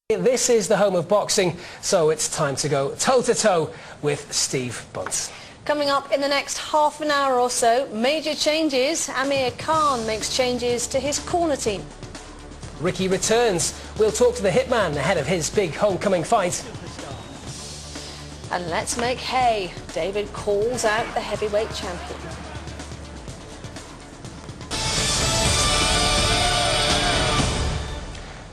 This is the home of boxing, so it's time to go toe-to-toe with Steve Bunce. Coming up in the next half an hour or so, major changes. Amir Khan makes changes to his corner team. Ricky returns. We'll talk to the hitman ahead of his big homecoming fight. And let's make hay. David calls out the heavyweight champion.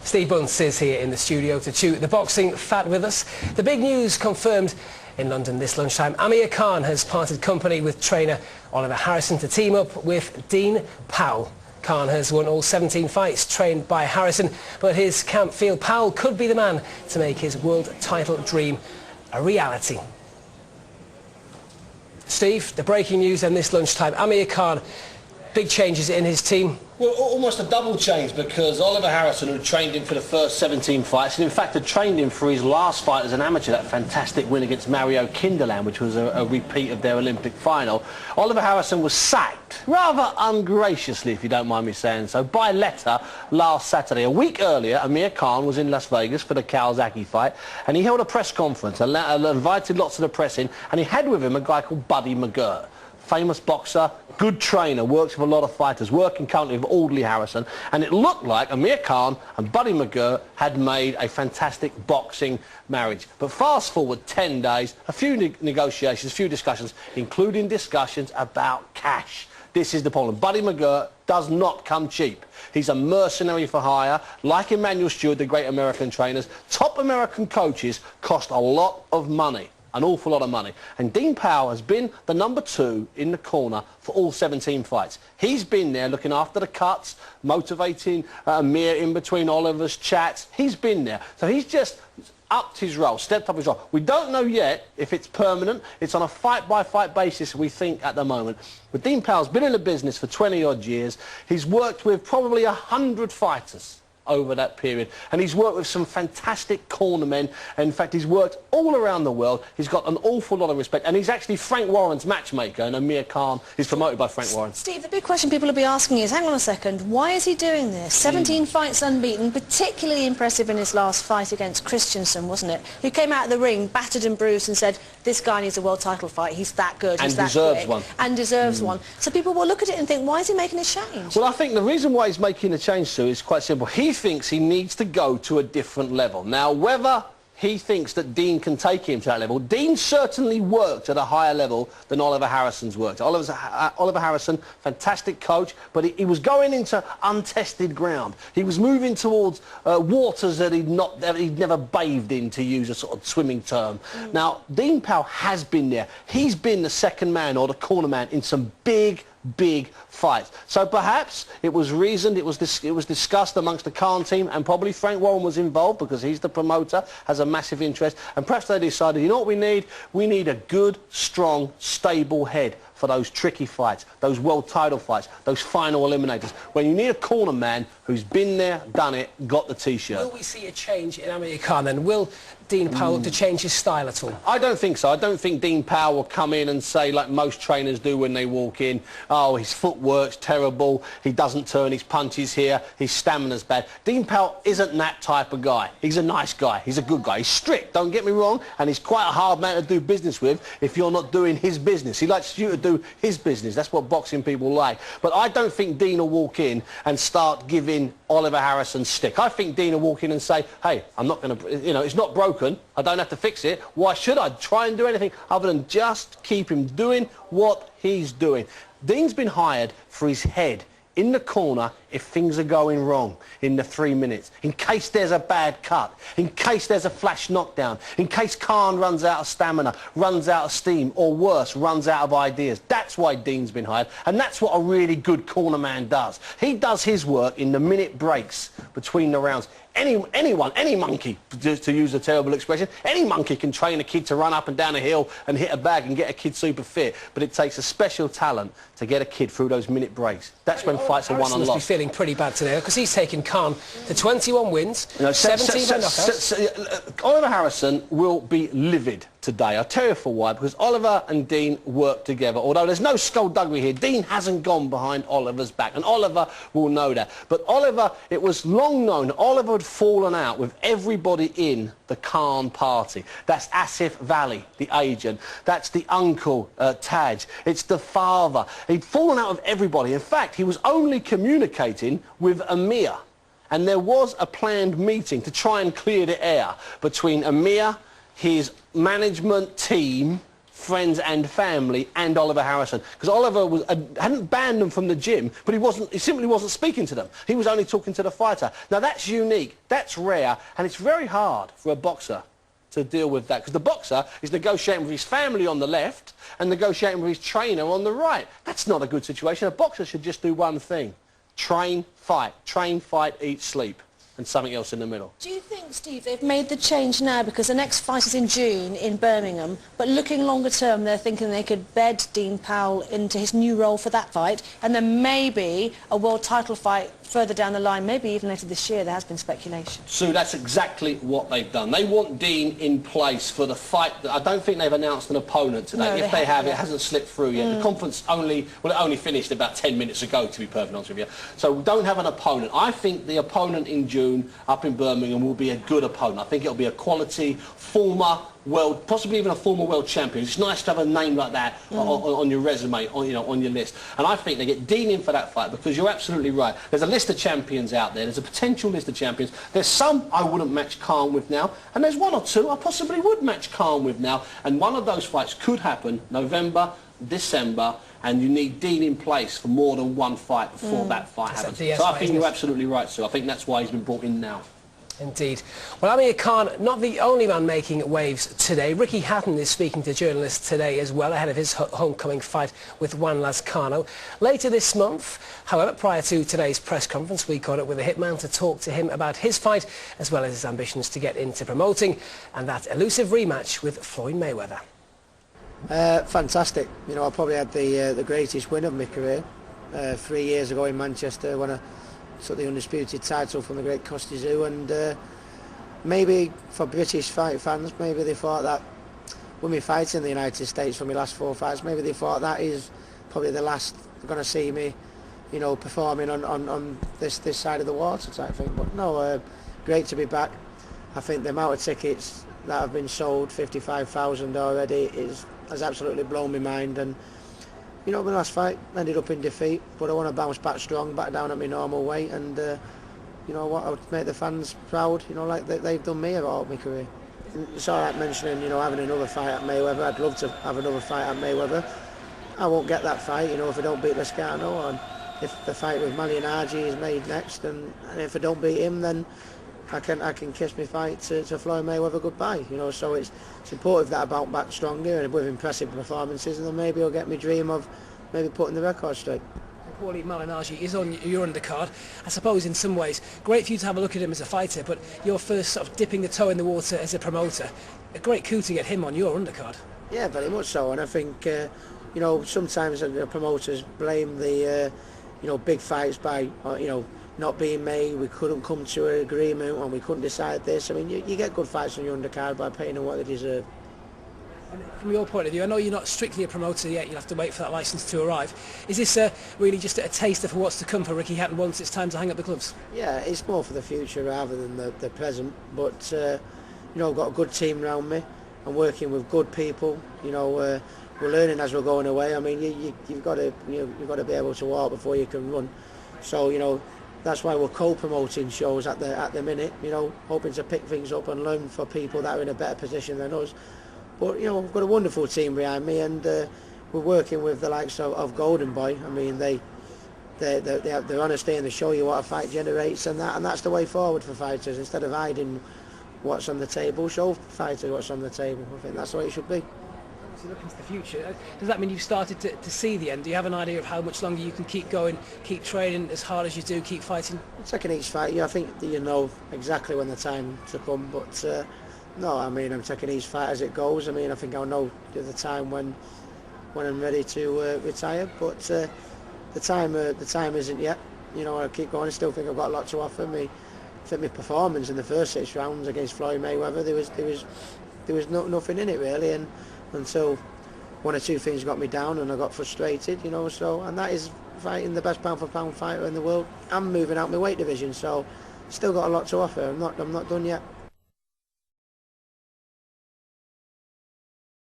Steve Bunce is here in the studio to chew the boxing fat with us. The big news confirmed in London this lunchtime. Amir Khan has parted company with trainer Oliver Harrison to team up with Dean Powell. Khan has won all 17 fights trained by Harrison, but his camp feel Powell could be the man to make his world title dream a reality. Steve, the breaking news in this lunchtime. Amir Khan, big changes in his team. Well, almost a double change, because Oliver Harrison, who trained him for the first 17 fights, and in fact had trained him for his last fight as an amateur, that fantastic win against Mario Kinderland, which was a repeat of their Olympic final. Oliver Harrison was sacked, rather ungraciously, if you don't mind me saying so, by letter last Saturday. A week earlier, Amir Khan was in Las Vegas for the Kawasaki fight, and he held a press conference, invited lots of the press in, and he had with him a guy called Buddy McGirt. Famous boxer, good trainer, works with a lot of fighters, working currently with Audley Harrison, and it looked like Amir Khan and Buddy McGirt had made a fantastic boxing marriage. But fast forward 10 days, a few negotiations, a few discussions, including discussions about cash. This is the problem. Buddy McGirt does not come cheap. He's a mercenary for hire. Like Emmanuel Stewart, the great American trainers, top American coaches cost a lot of money. An awful lot of money. And Dean Powell has been the number 2 in the corner for all 17 fights. He's been there looking after the cuts, motivating Amir in between Oliver's chats. He's been there. So he's just upped his role, stepped up his role. We don't know yet if it's permanent. It's on a fight-by-fight basis, we think, at the moment. But Dean Powell's been in the business for 20-odd years. He's worked with probably 100 fighters over that period, and he's worked with some fantastic cornermen. In fact, he's worked all around the world. He's got an awful lot of respect, and he's actually Frank Warren's matchmaker, and Amir Khan is promoted by Frank Warren. Steve, the big question people will be asking is, hang on a second, why is he doing this? 17 fights unbeaten, particularly impressive in his last fight against Christensen, wasn't it? Who came out of the ring, battered and bruised, and said, this guy needs a world title fight, he's that good, he's that quick. And deserves one. And deserves one. So people will look at it and think, why is he making a change? Well, I think the reason why he's making a change, Sue, is quite simple. He thinks he needs to go to a different level. Now, whether he thinks that Dean can take him to that level, Dean certainly worked at a higher level than Oliver Harrison's worked. Oliver Harrison, fantastic coach, but he was going into untested ground. He was moving towards waters that he'd never bathed in, to use a sort of swimming term. Now, Dean Powell has been there. He's been the second man or the corner man in some big fights. So perhaps it was reasoned, it was discussed amongst the Khan team, and probably Frank Warren was involved because he's the promoter, has a massive interest, and perhaps they decided, you know what we need? We need a good, strong, stable head for those tricky fights, those world title fights, those final eliminators, when you need a corner man who's been there, done it, got the T-shirt. Will we see a change in Amir Khan then? Will Dean Powell look to change his style at all? I don't think so. I don't think Dean Powell will come in and say, like most trainers do when they walk in, oh, his footwork's terrible, he doesn't turn his punches here, his stamina's bad. Dean Powell isn't that type of guy. He's a nice guy. He's a good guy. He's strict, don't get me wrong, and he's quite a hard man to do business with if you're not doing his business. He likes you to do his business. That's what boxing people like. But I don't think Dean will walk in and start giving Oliver Harrison stick. I think Dean will walk in and say, hey, I'm not going to, you know, it's not broken. I don't have to fix it. Why should I try and do anything other than just keep him doing what he's doing? Dean's been hired for his head in the corner if things are going wrong in the 3 minutes, in case there's a bad cut, in case there's a flash knockdown, in case Khan runs out of stamina, runs out of steam, or worse, runs out of ideas. That's why Dean's been hired, and that's what a really good corner man does. He does his work in the minute breaks between the rounds. Anyone, any monkey, to use a terrible expression, any monkey can train a kid to run up and down a hill and hit a bag and get a kid super fit, but it takes a special talent to get a kid through those minute breaks. That's when fights are won and lost. Must be feeling pretty bad today, because he's taken Khan to 21 wins, 17 by knockouts. Oliver Harrison will be livid today. I'll tell you for why, because Oliver and Dean work together. Although there's no skullduggery here, Dean hasn't gone behind Oliver's back, and Oliver will know that. But Oliver, it was long known that Oliver had fallen out with everybody in the Khan party. That's Asif Valley, the agent. That's the uncle, Taj. It's the father. He'd fallen out with everybody. In fact, he was only communicating with Amir. And there was a planned meeting to try and clear the air between Amir, his management team, friends and family, and Oliver Harrison. Because Oliver hadn't banned them from the gym, but he simply wasn't speaking to them. He was only talking to the fighter. Now that's unique, that's rare, and it's very hard for a boxer to deal with that, because the boxer is negotiating with his family on the left and negotiating with his trainer on the right. That's not a good situation. A boxer should just do one thing: train, fight, eat, sleep, and something else in the middle. Do you think, Steve, they've made the change now because the next fight is in June in Birmingham, but looking longer term, they're thinking they could bed Dean Powell into his new role for that fight, and then maybe a world title fight further down the line, maybe even later this year? There has been speculation. Sue, that's exactly what they've done. They want Dean in place for the fight. I don't think they've announced an opponent today. No, if they have, yet. it hasn't slipped through yet. The conference it only finished about 10 minutes ago, to be perfectly honest with you. So we don't have an opponent. I think the opponent in June up in Birmingham will be a good opponent. I think it'll be a quality former world, possibly even a former world champion. It's nice to have a name like that on your resume, on your list. And I think they get Dean in for that fight, because you're absolutely right. There's a list of champions out there. There's a potential list of champions. There's some I wouldn't match Khan with now, and there's one or two I possibly would match Khan with now. And one of those fights could happen November, December, and you need Dean in place for more than one fight before that fight happens. So I think you're absolutely right, Sue. I think that's why he's been brought in now. Indeed. Well, Amir Khan, not the only man making waves today. Ricky Hatton is speaking to journalists today as well, ahead of his homecoming fight with Juan Lazcano later this month. However, prior to today's press conference, we caught up with the hitman to talk to him about his fight, as well as his ambitions to get into promoting and that elusive rematch with Floyd Mayweather. Fantastic. You know, I probably had the greatest win of my career 3 years ago in Manchester, when I took the undisputed title from the great Costa Zoo. And maybe for British fight fans, maybe they thought that with me fighting in the United States for my last 4 fights, maybe they thought that is probably the last they're going to see me, you know, performing on this side of the water type thing. But no, great to be back. I think the amount of tickets that have been sold, 55,000 already, has absolutely blown my mind. And you know, my last fight ended up in defeat, but I want to bounce back strong, back down at my normal weight, and you know what, I would make the fans proud, you know, like they've done me all my career. It's all right mentioning, you know, having another fight at Mayweather. I'd love to have another fight at Mayweather. I won't get that fight, you know, if I don't beat Lazcano, and if the fight with Malianaji is made next, and if I don't beat him, then I can kiss my fight to Floyd Mayweather goodbye, you know. So it's important that I bounce back stronger and with impressive performances, and then maybe I'll get my dream of maybe putting the record straight. Paulie Malianaji is on your undercard. I suppose in some ways, great for you to have a look at him as a fighter, but your first sort of dipping the toe in the water as a promoter, a great coup to get him on your undercard. Yeah, very much so, and I think, you know, sometimes the promoters blame the, you know, big fights by, you know, not being made, we couldn't come to an agreement and we couldn't decide this. I mean, you get good fights on your undercard by paying them what they deserve. And from your point of view, I know you're not strictly a promoter yet, you'll have to wait for that licence to arrive. Is this really just a taster for what's to come for Ricky Hatton once it's time to hang up the gloves? Yeah, it's more for the future rather than the present, but you know, I've got a good team around me. I'm working with good people, you know, we're learning as we're going away. I mean, you've got to be able to walk before you can run. So, you know, that's why we're co-promoting shows at the minute, you know, hoping to pick things up and learn for people that are in a better position than us. But, you know, we've got a wonderful team behind me, and we're working with the likes of Golden Boy. I mean, they're honesty and they show you what a fight generates, and that's the way forward for fighters. Instead of hiding what's on the table, show fighters what's on the table. I think that's the way it should be. Looking to the future, does that mean you've started to see the end? Do you have an idea of how much longer you can keep going, keep training as hard as you do, keep fighting? Taking each fight, yeah, I think you know exactly when the time to come, but no, I mean, I'm taking each fight as it goes. I mean, I think I'll know the time when I'm ready to retire, but the time isn't yet. You know, I keep going. I still think I've got a lot to offer. I think my performance in the first 6 rounds against Floyd Mayweather, there was there was nothing in it really, and until one or two things got me down and I got frustrated, you know. So, and that is fighting the best pound for pound fighter in the world. I'm moving out my weight division, so still got a lot to offer. I'm not done yet.